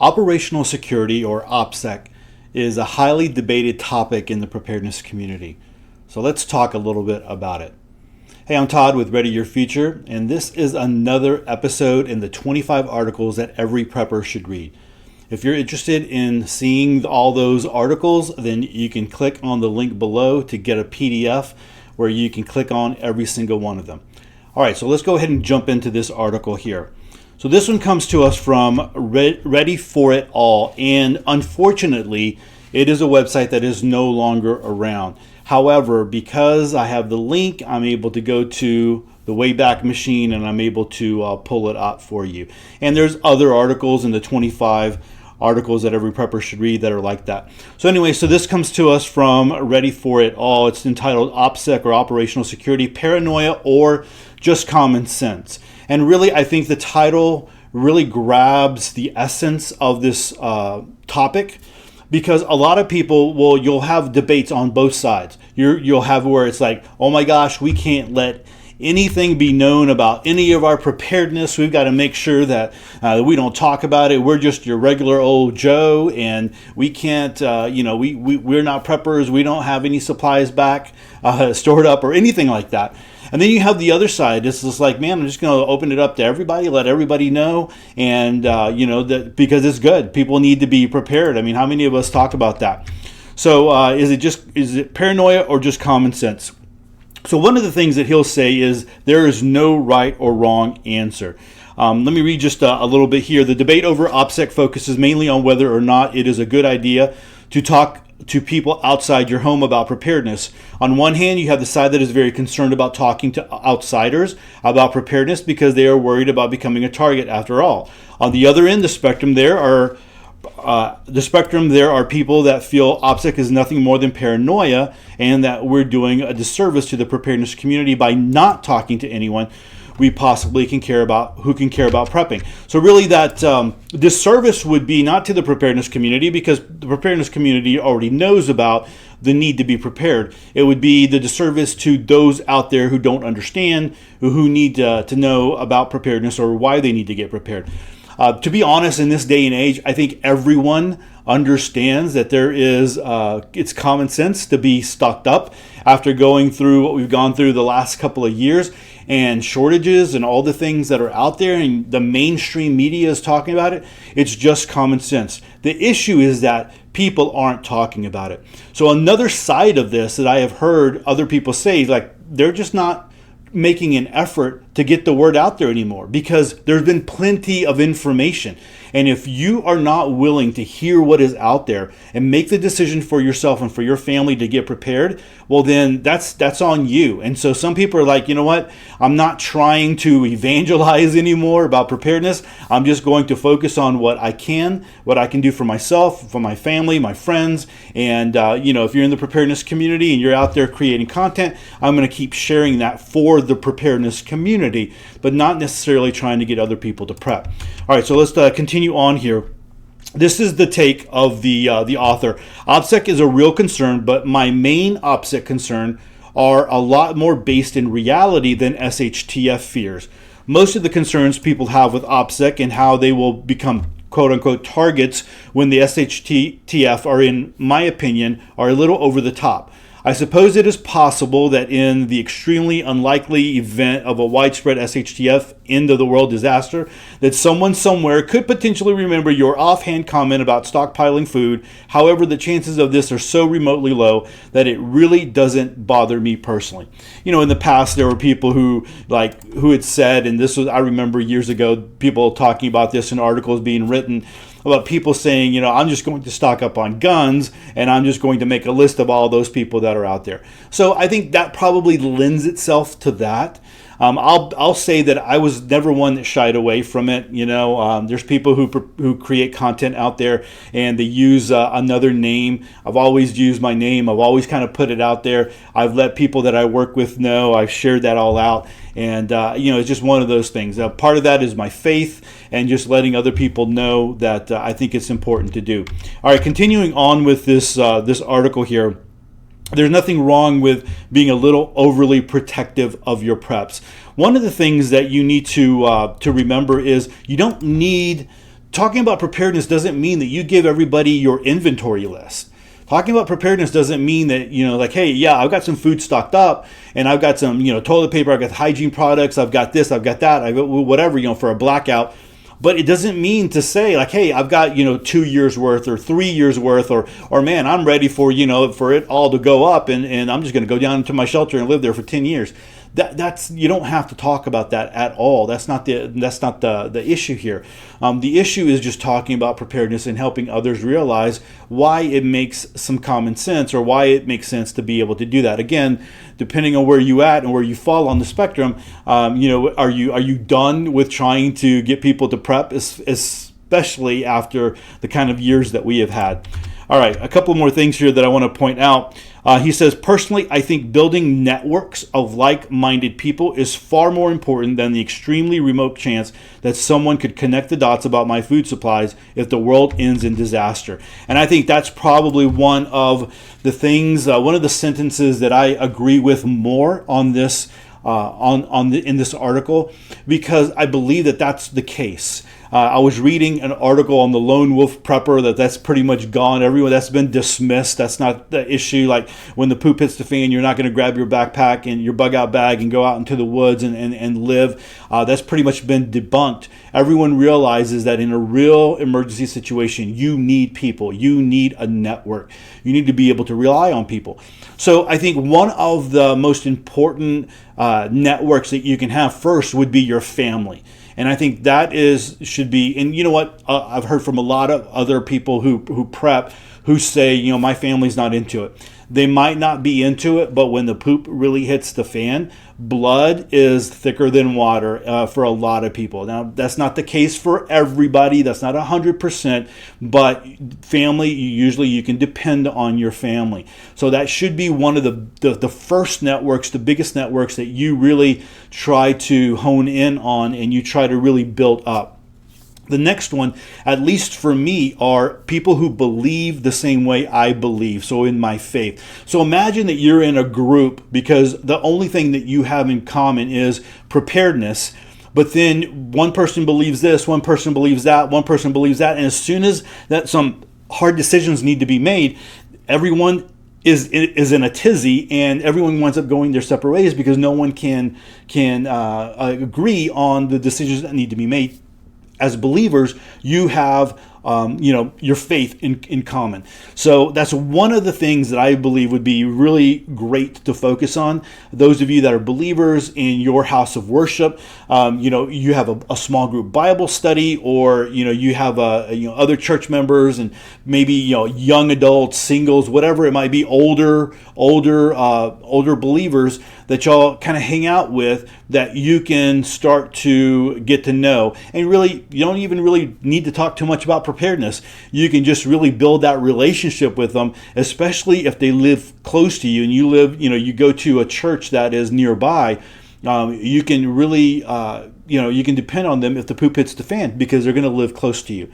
Operational security, or OPSEC, is a highly debated topic in the preparedness community. So let's talk a little bit about it. Hey, I'm Todd with Ready Your Future, and this is another episode in the 25 articles that every prepper should read. If you're interested in seeing all those articles, then you can click on the link below to get a PDF where you can click on every single one of them. All right, so let's go ahead and jump into this article here. So this one comes to us from Ready For It All, and unfortunately, it is a website that is no longer around. However, because I have the link, I'm able to go to the Wayback Machine and I'm able to pull it up for you. And there's other articles in the 25 articles that every prepper should read that are like that. So anyway, so this comes to us from Ready For It All. It's entitled OPSEC, or Operational Security, Paranoia or Just Common Sense. And really, I think the title really grabs the essence of this topic, because a lot of people, well, you'll have debates on both sides. You'll have where it's like, oh my gosh, we can't let anything be known about any of our preparedness. We've got to make sure that we don't talk about it. We're just your regular old Joe, and we can't, we're not preppers. We don't have any supplies back stored up or anything like that. And then you have the other side. It's just like, man, I'm just going to open it up to everybody, let everybody know, and because it's good. People need to be prepared. I mean, how many of us talk about that? So is it paranoia or just common sense? So one of the things that he'll say is there is no right or wrong answer. Let me read just a little bit here. The debate over OPSEC focuses mainly on whether or not it is a good idea to talk to people outside your home about preparedness. On one hand, you have the side that is very concerned about talking to outsiders about preparedness because they are worried about becoming a target after all. On the other end, the spectrum there are people that feel OPSEC is nothing more than paranoia, and that we're doing a disservice to the preparedness community by not talking to anyone we possibly can care about who can care about prepping. So really that disservice would be not to the preparedness community, because the preparedness community already knows about the need to be prepared. It would be the disservice to those out there who don't understand, who need to know about preparedness or why they need to get prepared. To be honest, in this day and age, I think everyone understands that it's common sense to be stocked up after going through what we've gone through the last couple of years, and shortages and all the things that are out there, and the mainstream media is talking about it. It's just common sense. The issue is that people aren't talking about it. So another side of this that I have heard other people say is like they're just not making an effort to get the word out there anymore, because there's been plenty of information. And if you are not willing to hear what is out there and make the decision for yourself and for your family to get prepared, well, then that's on you. And so some people are like, you know what? I'm not trying to evangelize anymore about preparedness. I'm just going to focus on what I can do for myself, for my family, my friends. And, if you're in the preparedness community and you're out there creating content, I'm going to keep sharing that for the preparedness community, but not necessarily trying to get other people to prep. All right, so let's continue on here. This is the take of the author. OPSEC is a real concern, but my main OPSEC concern are a lot more based in reality than SHTF fears. Most of the concerns people have with OPSEC and how they will become quote-unquote targets when the SHTF are, in my opinion, are a little over the top. I suppose it is possible that in the extremely unlikely event of a widespread SHTF end of the world disaster, that someone somewhere could potentially remember your offhand comment about stockpiling food. However, the chances of this are so remotely low that it really doesn't bother me personally. In the past there were people who had said, and this was, I remember years ago, people talking about this in articles being written about people saying, I'm just going to stock up on guns, and I'm just going to make a list of all those people that are out there. So I think that probably lends itself to that. I'll say that I was never one that shied away from it. There's people who create content out there and they use another name. I've always used my name. I've always kind of put it out there. I've let people that I work with know. I've shared that all out. And, it's just one of those things. Part of that is my faith and just letting other people know that I think it's important to do. All right, continuing on with this article here. There's nothing wrong with being a little overly protective of your preps. One of the things that you need to remember is you don't need talking about preparedness doesn't mean that you give everybody your inventory list. Talking about preparedness doesn't mean that, like, hey, yeah, I've got some food stocked up and I've got some, toilet paper, I've got hygiene products, I've got this, I've got that, I've got whatever, for a blackout. But it doesn't mean to say like, hey, I've got, 2 years worth or 3 years worth or man, I'm ready for, for it all to go up and I'm just going to go down into my shelter and live there for 10 years. That's you don't have to talk about that at all. That's not the issue here. The issue is just talking about preparedness and helping others realize why it makes some common sense or why it makes sense to be able to do that. Again, depending on where you at and where you fall on the spectrum, are you done with trying to get people to prep, especially after the kind of years that we have had? All right, a couple more things here that I want to point out. He says, personally, I think building networks of like-minded people is far more important than the extremely remote chance that someone could connect the dots about my food supplies if the world ends in disaster. And I think that's probably one of the things, one of the sentences that I agree with more on this, in this article, because I believe that that's the case. I was reading an article on the lone wolf prepper that's pretty much gone. Everyone, that's been dismissed. That's not the issue. Like when the poop hits the fan, you're not going to grab your backpack and your bug out bag and go out into the woods and live. That's pretty much been debunked. Everyone realizes that in a real emergency situation, you need people. You need a network. You need to be able to rely on people. So I think one of the most important networks that you can have first would be your family. And I think that should be, and you know what, I've heard from a lot of other people who prep who say, my family's not into it. They might not be into it, but when the poop really hits the fan, blood is thicker than water for a lot of people. Now, that's not the case for everybody. That's not 100%, but family, you can depend on your family. So that should be one of the first networks, the biggest networks that you really try to hone in on and you try to really build up. The next one, at least for me, are people who believe the same way I believe, so in my faith. So imagine that you're in a group because the only thing that you have in common is preparedness, but then one person believes this, one person believes that, one person believes that, and as soon as that some hard decisions need to be made, everyone is in a tizzy and everyone winds up going their separate ways because no one can agree on the decisions that need to be made. As believers, you have your faith in common. So that's one of the things that I believe would be really great to focus on. Those of you that are believers in your house of worship, you have a small group Bible study, or you have other church members and maybe young adults, singles, whatever it might be, older believers that y'all kind of hang out with that you can start to get to know. And really, you don't even really need to talk too much about preparedness. You can just really build that relationship with them, especially if they live close to you and you live, you go to a church that is nearby. You can really, you can depend on them if the poop hits the fan because they're going to live close to you.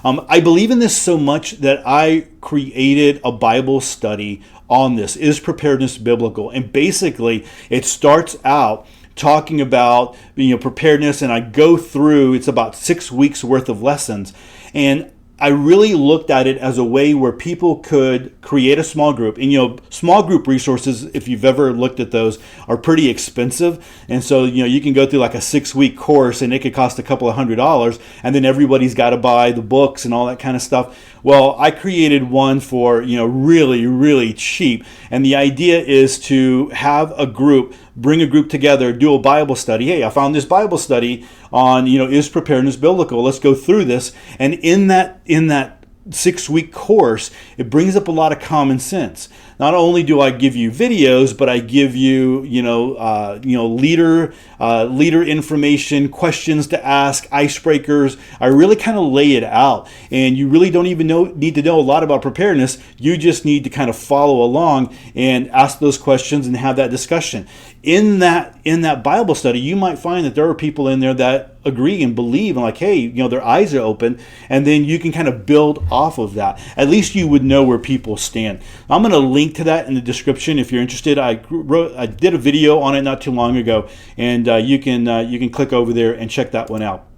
I believe in this so much that I created a Bible study on this. Is preparedness biblical? And basically, it starts out talking about preparedness, and I go through, it's about 6 weeks worth of lessons. And I really looked at it as a way where people could create a small group. And, small group resources, if you've ever looked at those, are pretty expensive. And so, you can go through like a 6-week course and it could cost a couple of $100s. And then everybody's got to buy the books and all that kind of stuff. Well, I created one for, really, really cheap. And the idea is to have a group, bring a group together, do a Bible study. Hey, I found this Bible study on, is preparedness biblical? Let's go through this. And in that 6-week course, it brings up a lot of common sense. Not only do I give you videos, but I give you, leader information, questions to ask, icebreakers. I really kind of lay it out, and you really don't even need to know a lot about preparedness. You just need to kind of follow along and ask those questions and have that discussion. In that Bible study, you might find that there are people in there that agree and believe and like, hey, their eyes are open, and then you can kind of build off of that. At least you would know where people stand. I'm going to link to that in the description if you're interested. I did a video on it not too long ago, and you can click over there and check that one out.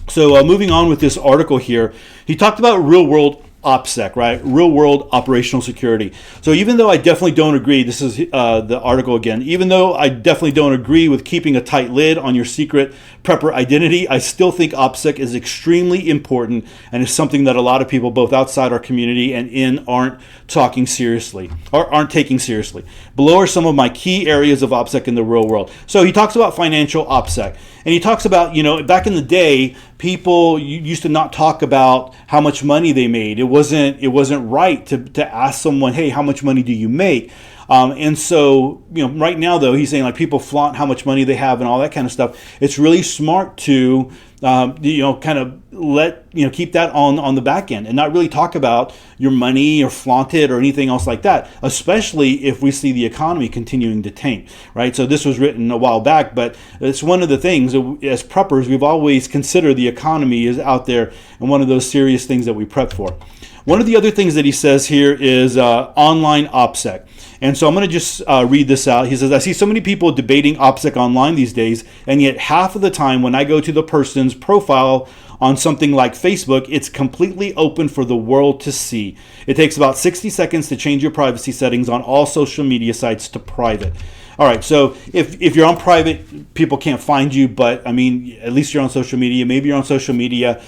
So moving on with this article here, he talked about real world OPSEC, right? Real world operational security. So even though I definitely don't agree, this is the article again, even though I definitely don't agree with keeping a tight lid on your secret prepper identity, I still think OPSEC is extremely important and is something that a lot of people both outside our community and in aren't taking seriously. Below are some of my key areas of OPSEC in the real world. So he talks about financial OPSEC. And he talks about, back in the day, people used to not talk about how much money they made. It wasn't right to ask someone, hey, how much money do you make? And so, right now, though, he's saying like people flaunt how much money they have and all that kind of stuff. It's really smart to, kind of keep that on the back end and not really talk about your money or flaunt it or anything else like that, especially if we see the economy continuing to tank, right? So this was written a while back, but it's one of the things as preppers, we've always considered the economy is out there and one of those serious things that we prep for. One of the other things that he says here is online OPSEC. And so I'm going to just read this out. He says, I see so many people debating OPSEC online these days, and yet half of the time when I go to the person's profile on something like Facebook, it's completely open for the world to see. It takes about 60 seconds to change your privacy settings on all social media sites to private. All right, so if you're on private, people can't find you, but I mean, at least you're on social media. Maybe you're on social media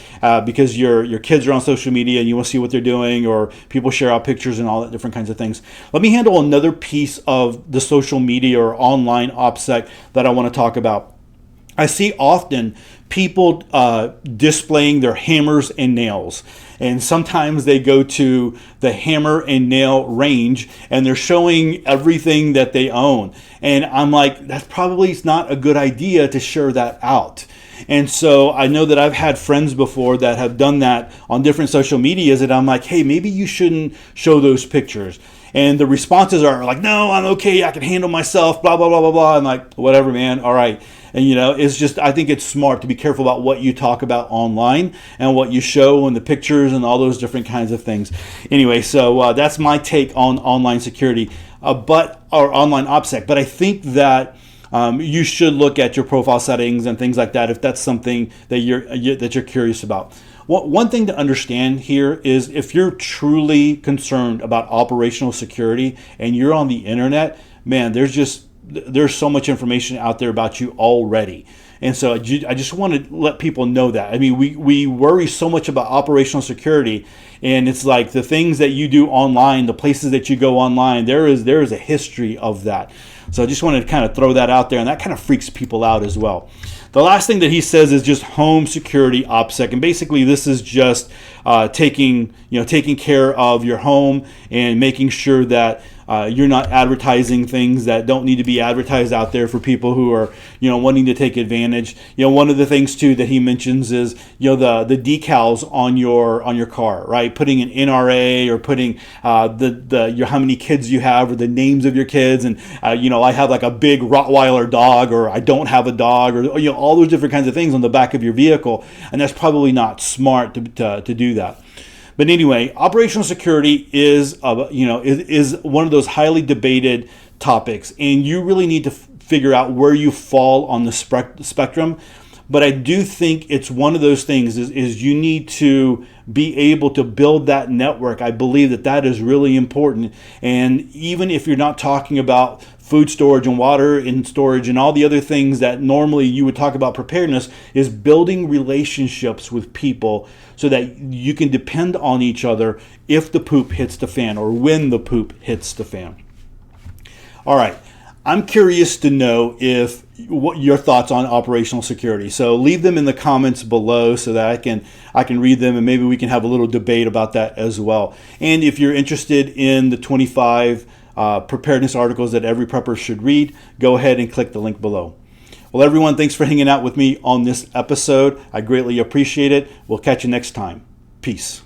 because your kids are on social media and you want to see what they're doing, or people share out pictures and all that different kinds of things. Let me handle another piece of the social media or online OPSEC that I want to talk about. I see often people displaying their hammers and nails. And sometimes they go to the hammer and nail range and they're showing everything that they own. And I'm like, that's probably not a good idea to share that out. And so I know that I've had friends before that have done that on different social medias, and I'm like, hey, maybe you shouldn't show those pictures. And the responses are like, no, I'm okay, I can handle myself, blah, blah, blah, blah, blah. I'm like, whatever, man, all right. And, it's just, I think it's smart to be careful about what you talk about online and what you show and the pictures and all those different kinds of things. Anyway, so that's my take on online security, or online OPSEC. But I think that you should look at your profile settings and things like that if that's something that you're curious about. One thing to understand here is if you're truly concerned about operational security and you're on the internet, man, there's so much information out there about you already. And so I just want to let people know that. I mean, we worry so much about operational security, and it's like the things that you do online, the places that you go online, there is a history of that. So I just wanted to kind of throw that out there, and that kind of freaks people out as well. The last thing that he says is just home security OPSEC, and basically this is just taking care of your home and making sure that you're not advertising things that don't need to be advertised out there for people who are wanting to take advantage. One of the things too that he mentions is the decals on your car, right? Putting an NRA or putting your how many kids you have or the names of your kids, and I have like a big Rottweiler dog, or I don't have a dog, or all those different kinds of things on the back of your vehicle, and that's probably not smart to do that. But anyway, operational security is one of those highly debated topics, and you really need to figure out where you fall on the spectrum. But I do think it's one of those things is you need to be able to build that network. I believe that is really important. And even if you're not talking about food storage and water and storage and all the other things that normally you would talk about preparedness, is building relationships with people so that you can depend on each other if the poop hits the fan or when the poop hits the fan. All right. I'm curious to know what your thoughts on operational security. So leave them in the comments below so that I can read them, and maybe we can have a little debate about that as well. And if you're interested in the 25 preparedness articles that every prepper should read, go ahead and click the link below. Well, everyone, thanks for hanging out with me on this episode. I greatly appreciate it. We'll catch you next time. Peace.